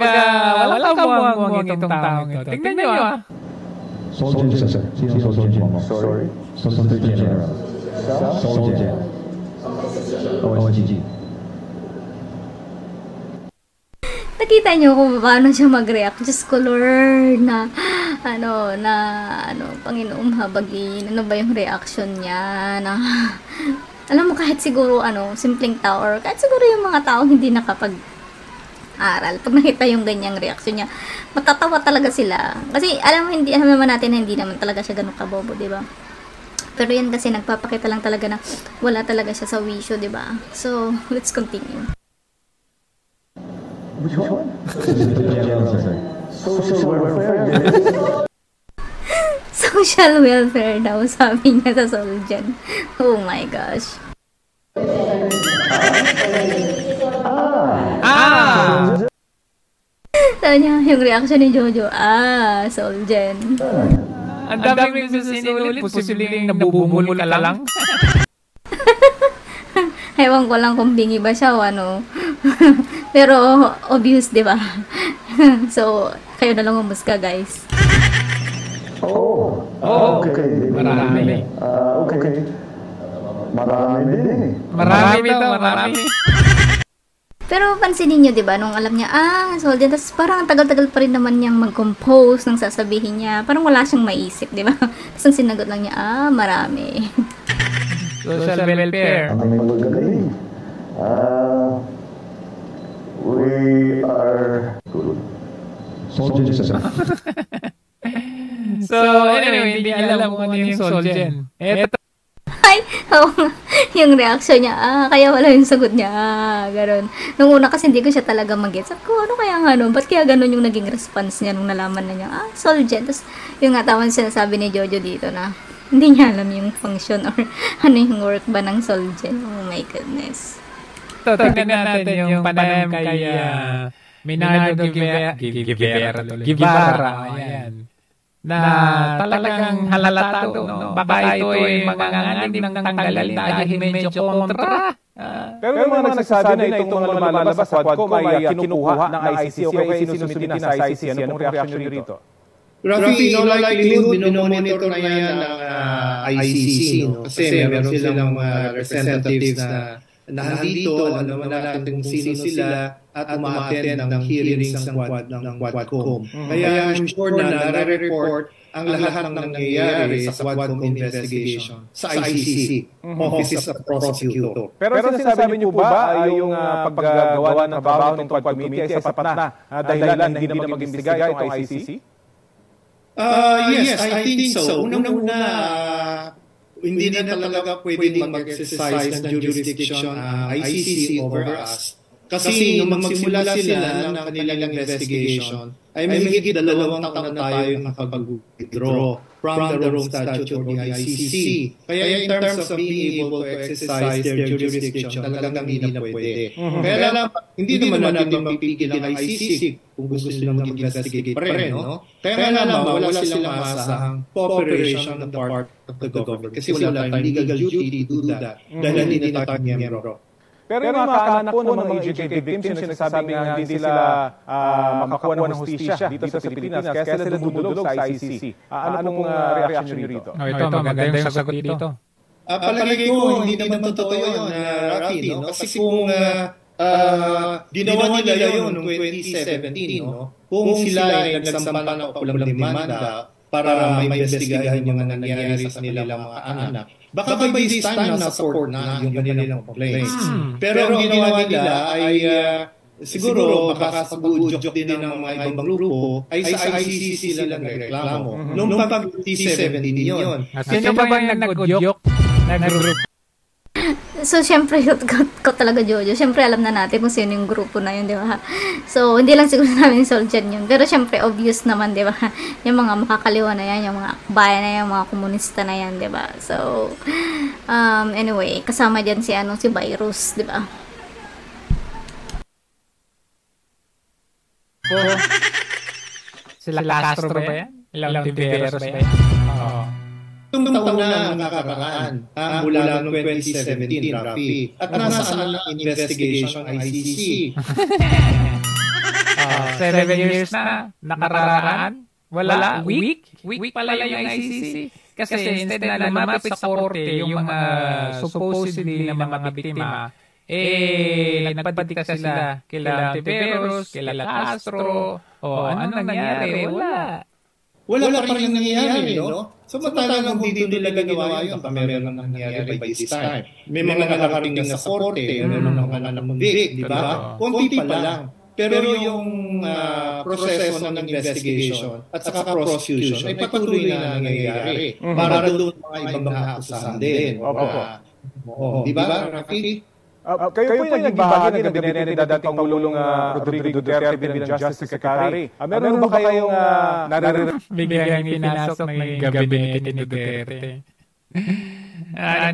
wala buwang itong taong ito. Tingnan nyo Solgen, sir. Sino Solgen mo? Sorry? Solgen General. Solgen. OSG. Nakita nyo kung paano siya mag-react. Diyos ko, Lord, Panginoong habagin. Ano ba yung reaction niya? Alam mo, kahit siguro, simpleng tao, or kahit siguro yung mga tao hindi nakapag-aral, pag nakita yung ganyang reaction niya, matatawa talaga sila. Kasi, alam naman natin na hindi naman talaga siya ganun kabobo, diba? Pero yan kasi, nagpapakita lang talaga na wala talaga siya sa wisyo, diba? So, let's continue. Which one? Social welfare. Social welfare daw, sabi niya sa Solgen. Oh my gosh. Sabi niya, yung reaction ni Jojo, Solgen. Ang dami mo sinulit, posibleng nabubungol ka lang. Ewan ko lang kung bingi ba siya o Pero, obvious, di ba? So, kayo na lang umusga, guys. Okay. Marami. Okay. Marami din. Marami. Pero pansinin nyo, di ba, nung alam niya, Solgen, tapos parang tagal-tagal pa rin naman niyang mag-compose ng sasabihin niya. Parang wala siyang maisip, di ba? Tapos ang sinagot lang niya, marami. Social welfare. Ang magaling. We are good. Solgen, sir. So, anyway, hindi alam kung ano yung Solgen. Eto. Yung reaction niya, kaya wala yung sagot niya, gano'n. Nung una kasi hindi ko siya talaga mag-get. Sabi ko, ano kaya ba't kaya gano'n yung naging response niya nung nalaman na niya, Solgen. Tapos, yung nga tawang sinasabi ni Jojo dito na, hindi niya alam yung function or ano yung work ba ng Solgen. Oh my goodness. So, tingnan natin yung panayam kay Minardo Guevara. Ayan. Na talagang halatado, no? Baka ito ay manganganib ng tanggalin dahil medyo kontra. Pero yung mga nagsasabi na itong mga lumalabas sa Quadcom ay kinukuha ng ICC o kaya sinusumiti na sa ICC. Ano pong reaction nyo rito? Rafi, no likelihood, binomonitor na yan ng ICC. Kasi meron silang representatives na nandito, alam mo natin kung sino sila at umaattend ng hearings ng Quadcom. Kaya I'm sure na nare-report ang lahat ng nangyayari sa Quadcom investigation sa ICC, Office of Prosecutor. Pero sinasabi niyo po ba yung paggagawa ng trabaho ng Quad Committee ay sapat na dahilan na hindi na mag-imbestiga itong ICC? Yes, I think so. Unang-una, hindi na talaga pwedeng mag-exercise ng jurisdiction ICC over us Kasi nung magsimula sila ng kanilang investigation, ay may higit 2 taon na tayo nakapag-withdraw from the Rome Statute or the ICC. Kaya in terms of being able to exercise their jurisdiction, talagang hindi na pwede. Kaya lang, hindi naman natin mapipigil ang ICC kung gusto nilang mag-investigate pa rin, no? Kaya nga naman, wala silang masahang cooperation on the part of the government. Kasi wala tayong legal duty to do that dahil hindi tayo miyembro. Pero yung mga kaanak po ng mga EJK victims, yung nagsasabi nga hindi sila makakuha ng hustisya dito sa Pilipinas, kaya sila dumudulog sa ICC. Ano pong reaction nyo rito? Ito, maganda yung sagot dito. Palagay ko, hindi naman totoo yun, Rafi, no? Kasi kung ginawa nila yun noong 2017, no? Kung sila ay nagsampa ng kapulang demanda para maimbestigahan yung nangyayari sa kanilang mga anak, baka by this time nasa court na yung kanilang complaints. Pero ang ginawa nila ay siguro makakapag-udyok din ng mga ibang grupo ay sa ICC sila nagreklamo. Noong pag-2017 yun. Sino ba yung nag-udyok? So, syempre, ko talaga, Jojo. Syempre, alam na natin kung sino yung grupo na yun, di ba? So, hindi lang siguro namin Soldier yun. Pero, syempre, obvious naman, di ba? Yung mga makakaliwa na yan, yung mga bayan na yan, yung mga komunista na yan, di ba? So, anyway, kasama dyan si Virus, di ba? Sila Castro ba yan? Ilang Tiberos ba yan? Oo. Itong taon na nakakaraan, mula noong 2017, Rafi. At nasaan na investigation ng ICC. 7 years na nakararaan. Wala. Week pala yung ICC. Kasi instead na lumapit sa korte yung mga supposedly na mga biktima, nagpadikta sila kila Tiberos, kila Castro, ano nangyari? Wala pa rin nangyayari, no? So, matalang hindi nila ginawa yun. Meron nang nangyayari by this time. May mga nakarating na sa korte, meron mga namundik, di ba? Kunti pa lang. Pero yung proseso ng investigation at saka prosecution ay patuloy na nangyayari para doon mga ibang naakusahan din. Di ba, Rafi? Kayo po yung naging bahagi ng gabinete ni dating Pangulong Rodrigo Duterte bilang Justice Secretary. Meron ba kayong naririnig? Biglang pinasok ng gabinete ni Duterte.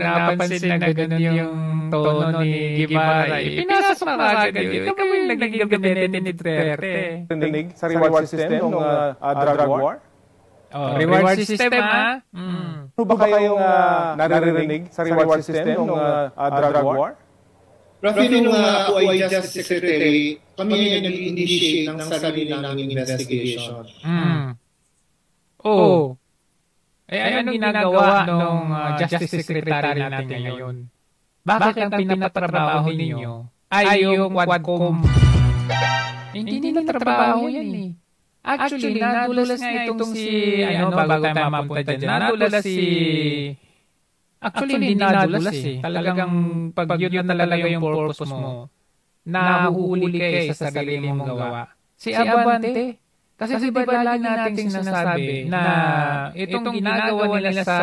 Napansin na gano'n yung tono ni Guevara. Pinasok na agad yun. Ikaw yung naging gabinete ni Duterte. Narinig sa reward system ng drug war? Reward system, ha? Ano ba kayong naririnig sa reward system ng drug war? Rafi, nung ako ay Justice Secretary, kami ay nag-initiate ng sarili naming investigation. Anong ginagawa nung Justice Secretary natin ngayon? Bakit ang pinatrabaho ninyo ay yung Quadcom? Hindi nila trabaho yan eh. Actually, nadulas nga itong si, bago tayo mapunta dyan, nadulas si... Actually, hindi nadulas eh. Talagang pag yun na talaga yung purpose mo, nahuhuli ka sa sarili mong gawa. Si Abante, kasi diba lagi nating sinasabi na itong ginagawa nila sa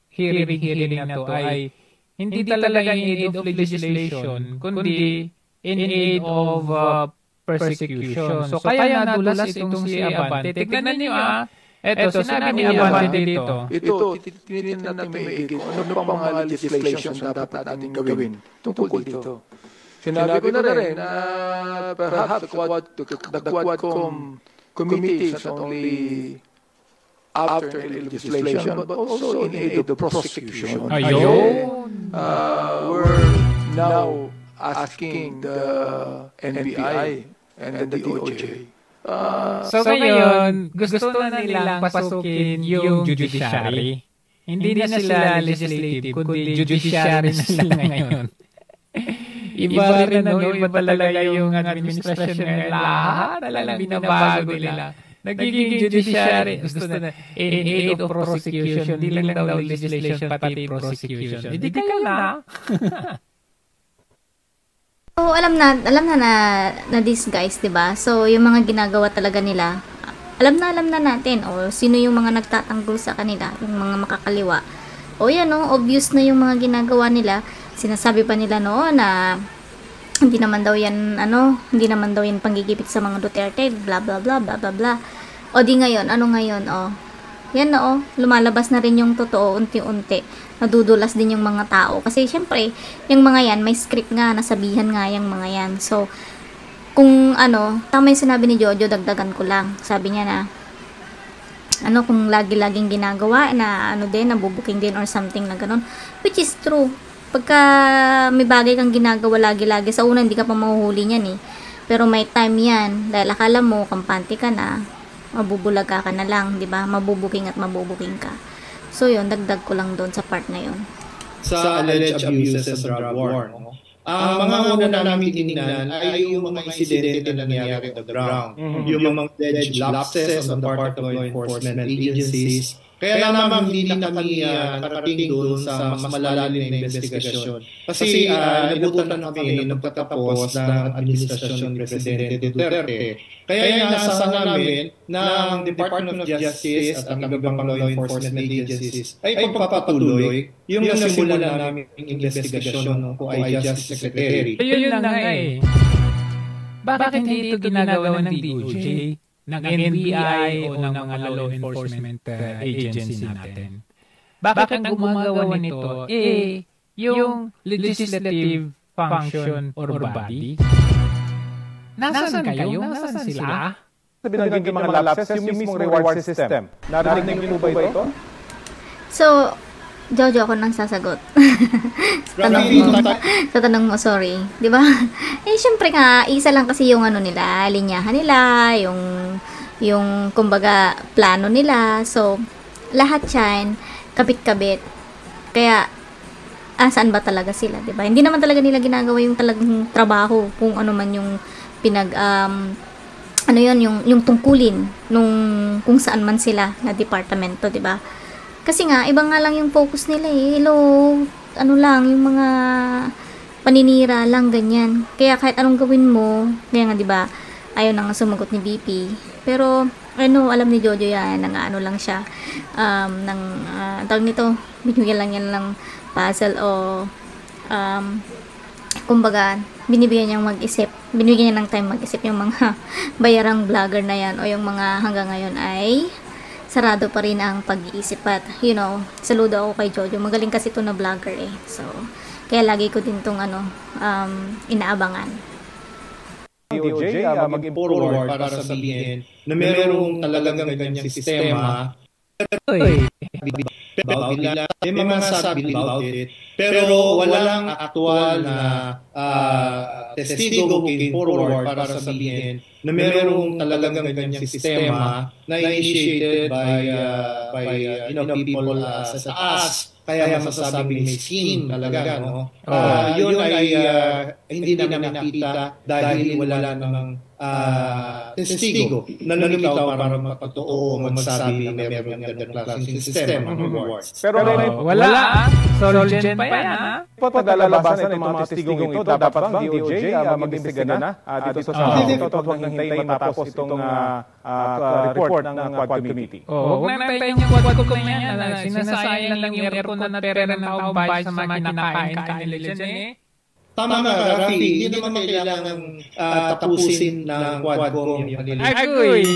hearing na to ay hindi talaga in aid of legislation, kundi in aid of persecution. So kaya nadulas itong si Abante. Tignan niyo Ito, sinabi ni Abante dito. Ito, tinitin natin maigit kung ano pang mga legislation na dapat natin gawin tungkol dito. Sinabi ko na rin na perhaps the Quadcom committee is not only after legislation but also in aid of prosecution. We're now asking the NBI and the DOJ. So ngayon, gusto na nilang pasukin yung judiciary. Hindi na sila legislative, kundi judiciary na sila ngayon. Iba rin iba talaga yung administration ngayon. Lahat talagang binabago nila. Nagiging judiciary. Gusto na in aid of prosecution. Hindi lang daw legislation, pati prosecution. Hindi ka na. So, alam na these guys, 'di ba? So, yung mga ginagawa talaga nila, alam na natin o sino yung mga nagtatanggol sa kanila, yung mga makakaliwa. O yan, obvious na yung mga ginagawa nila. Sinasabi pa nila na hindi naman daw yan panggigipit sa mga Duterte, bla bla bla bla bla bla. O di ngayon, ano ngayon, yan na lumalabas na rin yung totoo unti-unti. Nadudulas din yung mga tao. Kasi syempre, yung mga yan, may script nga, nasabihan nga yung mga yan. So, kung tama yung sinabi ni Jojo, dagdagan ko lang. Sabi niya na, kung lagi-laging ginagawa, na nabubuking din or something na ganun. Which is true. Pagka may bagay kang ginagawa lagi-lagi, sa una hindi ka pa mahuhuli niyan eh. Pero may time yan, dahil akala mo, kampante ka na, mabubulaga ka na lang, di ba? Mabubuking at mabubuking ka. So yun, dagdag ko lang doon sa part na yun. Sa alleged abuses sa drug war, ang mga una namin tinignan ay yung mga insidente na nangyayari on the ground. Yung mga alleged lapses on the part of law enforcement agencies. Kaya naman hindi na kami nakarating doon sa mas malalim na investigasyon. Kasi inabutan na kami nagtatapos ng administrasyon ni Presidente Duterte. Kaya inaasahan namin na ang Department of Justice at ang ibang law enforcement agencies ay pagpapatuloy yung nasimulan namin investigasyon ng POI Justice Secretary. Ayun na nga eh. Bakit hindi ito ginagawa ng DOJ? Ng NBI o ng mga law enforcement agency natin. Bakit ang gumagawa nito yung legislative function or body? Nasaan kayo? Nasaan sila? Sabi ng mga lapses, yung mismong reward system. Narinig niyo po ba ito? So, Jojo, ako nang sasagot. sa tanong mo, sorry. Di ba? Syempre nga, isa lang kasi yung nila, linyahan nila, yung kumbaga, plano nila. So, lahat yan, kabit-kabit. Kaya, saan ba talaga sila, di ba? Hindi naman talaga nila ginagawa yung talagang trabaho, kung ano man yung yung tungkulin, kung saan man sila na departamento, di ba? Kasi nga, iba nga lang yung focus nila eh. Hello, yung mga paninira lang, ganyan. Kaya kahit anong gawin mo, kaya nga, diba, ayaw na nga sumagot ni BP. Pero, alam ni Jojo yan, lang siya, tawag nito, binibigyan lang yan ng puzzle o, kumbaga, binibigyan niyang mag-isip, binibigyan niya ng time mag-isip yung mga bayarang vlogger na yan o yung mga hanggang ngayon ay sarado pa rin ang pag-iisip at, saludo ako kay Jojo. Magaling kasi ito na vlogger eh. So, kaya lagi ko din itong inaabangan. DOJ mag-move forward para sabihin na mayroong talagang ganyang sistema. May mga sabi about it, pero walang aktual na testigo who came forward para sabihin na mayroong talagang ganyang sistema na initiated by people sa taas. Kaya masasabing may scheme talaga, no? Yun ay hindi namin nakita dahil wala namang testigo na lumitaw para mapatotoo o magsabi na meron ng ganang klaseng sistema ng rewards. Pero wala. Solgen pa yan, ha? Paglalabasan ng mga testigong ito, dapat bang DOJ mag-imbestiga na dito sa ito at huwag hintayin matapos itong report ng Quad Committee? Huwag na hintayin yung Quad Committee na yan. Sinasayang lang yung aircon na pera ng taong bahay sa mga kinakain nila dyan eh. Tama nga, Rafi. Hindi naman kailangan tapusin ng Quadcom yung kanila. Agoy!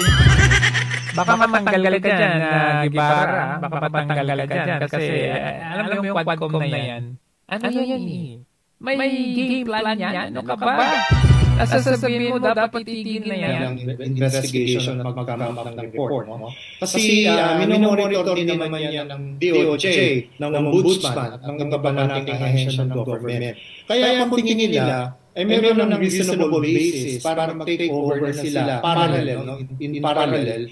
Baka matanggal ka dyan, Gibara. Baka matanggal ka dyan. Kasi alam mo yung Quadcom na yan. Ano yan eh? May game plan yan. Ano ka ba? Sasabihin mo, dapat itigil na yan. Investigation at magkamam ng report. Kasi minomonitor din naman yan ng DOJ, ng Ombudsman, at ng iba nating ahensya ng government. Kaya kung tingin nila, ay meron ng reasonable basis para mag-take over na sila in parallel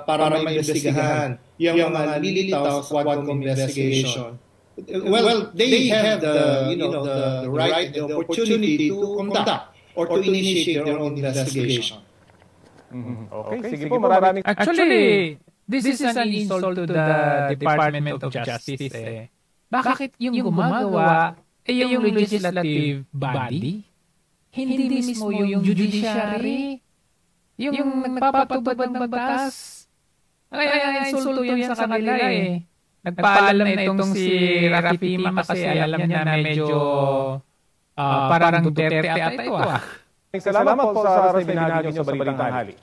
para maimbestigahan yung mga lilitaw sa Quadcom investigation. Well, they have the right, the opportunity to conduct or to initiate their own investigation. Okay, sige po, maraming... Actually, this is an insult to the Department of Justice eh. Bakit yung gumagawa yung legislative body? Hindi mismo yung judiciary? Yung nagpapatubad ng batas? Ay, insulto yan sa kanila eh. Nagpaalam na itong si Rafi Pima kasi alam niya na medyo parang Duterte ata ito Salamat po sa binahagi niyo sa balitang tanghali.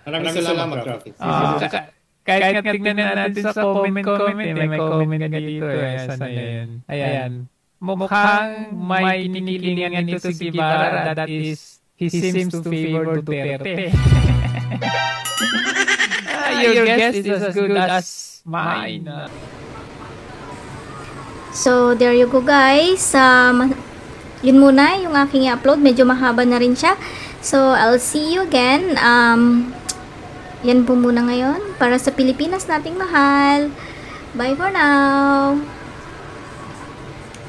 Maraming salamat, Rafi. Kahit nga tingnan natin sa comment, may comment nga dito Saan yun? Ayan. Mukhang may kinikilingan nito si Guevara, that is, he seems to favor Duterte. Your guess is as good as mine. So, there you go guys. Yun muna yung aking i-upload. Medyo mahaba na rin siya. So, I'll see you again. Yan po muna ngayon. Para sa Pilipinas nating mahal. Bye for now!